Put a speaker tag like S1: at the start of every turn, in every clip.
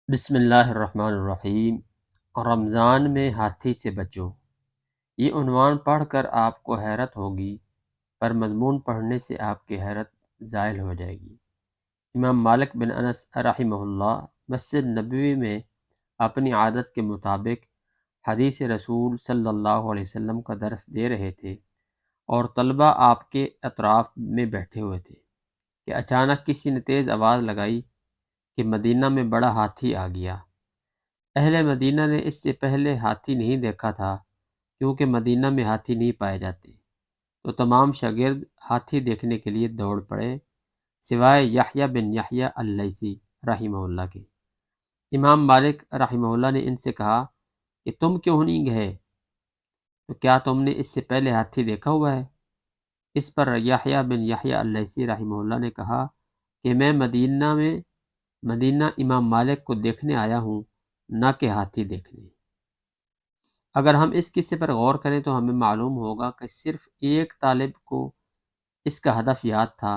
S1: بسم اللہ الرحمن الرحیم۔ رمضان میں ہاتھی سے بچو۔ یہ عنوان پڑھ کر آپ کو حیرت ہوگی، پر مضمون پڑھنے سے آپ کی حیرت زائل ہو جائے گی۔ امام مالک بن انس رحمہ اللہ مسجد نبوی میں اپنی عادت کے مطابق حدیث رسول صلی اللہ علیہ وسلم کا درس دے رہے تھے، اور طلبہ آپ کے اطراف میں بیٹھے ہوئے تھے کہ اچانک کسی نے تیز آواز لگائی کہ مدینہ میں بڑا ہاتھی آ گیا۔ اہل مدینہ نے اس سے پہلے ہاتھی نہیں دیکھا تھا، کیونکہ مدینہ میں ہاتھی نہیں پائے جاتے، تو تمام شاگرد ہاتھی دیکھنے کے لیے دوڑ پڑے، سوائے یحییٰ بن یحییٰ اللیثی رحمہ اللہ کے۔ امام مالک رحمہ اللہ نے ان سے کہا کہ تم کیوں نہیں گئے؟ تو کیا تم نے اس سے پہلے ہاتھی دیکھا ہوا ہے؟ اس پر یحییٰ بن یحییٰ اللیثی رحمہ اللہ نے کہا کہ میں مدینہ امام مالک کو دیکھنے آیا ہوں، نہ کہ ہاتھی دیکھنے۔ اگر ہم اس قصے پر غور کریں تو ہمیں معلوم ہوگا کہ صرف ایک طالب کو اس کا ہدف یاد تھا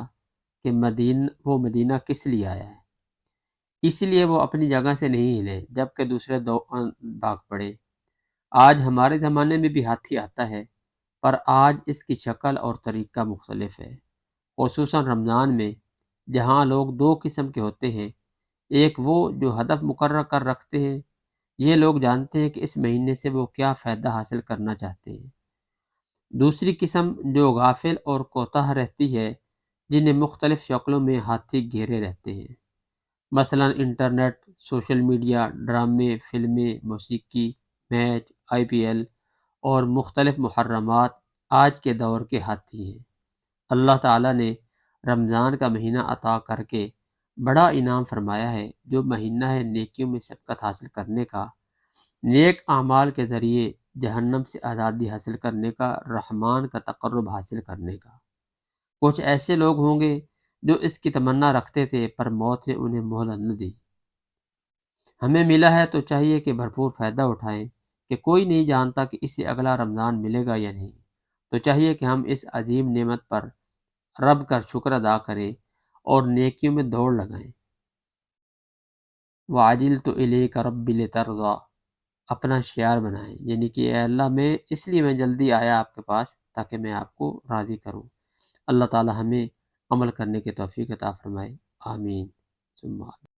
S1: کہ وہ مدینہ کس لیے آیا ہے، اس لیے وہ اپنی جگہ سے نہیں ہلے، جبکہ دوسرے دو بھاگ پڑے۔ آج ہمارے زمانے میں بھی ہاتھی آتا ہے، پر آج اس کی شکل اور طریقہ مختلف ہے، خصوصاً رمضان میں، جہاں لوگ دو قسم کے ہوتے ہیں۔ ایک وہ جو ہدف مقرر کر رکھتے ہیں، یہ لوگ جانتے ہیں کہ اس مہینے سے وہ کیا فائدہ حاصل کرنا چاہتے ہیں۔ دوسری قسم جو غافل اور کوتاہ رہتی ہے، جنہیں مختلف شکلوں میں ہاتھی گھیرے رہتے ہیں، مثلا انٹرنیٹ، سوشل میڈیا، ڈرامے، فلمیں، موسیقی، میچ، IPL اور مختلف محرمات آج کے دور کے ہاتھی ہیں۔ اللہ تعالیٰ نے رمضان کا مہینہ عطا کر کے بڑا انعام فرمایا ہے، جو مہینہ ہے نیکیوں میں سبقت حاصل کرنے کا، نیک اعمال کے ذریعے جہنم سے آزادی حاصل کرنے کا، رحمان کا تقرب حاصل کرنے کا۔ کچھ ایسے لوگ ہوں گے جو اس کی تمنا رکھتے تھے، پر موت نے انہیں مہلت نہ دی۔ ہمیں ملا ہے تو چاہیے کہ بھرپور فائدہ اٹھائیں، کہ کوئی نہیں جانتا کہ اسے اگلا رمضان ملے گا یا نہیں، تو چاہیے کہ ہم اس عظیم نعمت پر رب کا شکر ادا کریں اور نیکیوں میں دوڑ لگائیں۔ وَعَجِلْتُ إِلَيْكَ رَبِّ لِتَرْضَىٰ، اپنا شعار بنائیں، یعنی کہ اے اللہ، اس لیے میں جلدی آیا آپ کے پاس تاکہ میں آپ کو راضی کروں۔ اللہ تعالی ہمیں عمل کرنے کی توفیق عطا فرمائے، آمین ثم آمین۔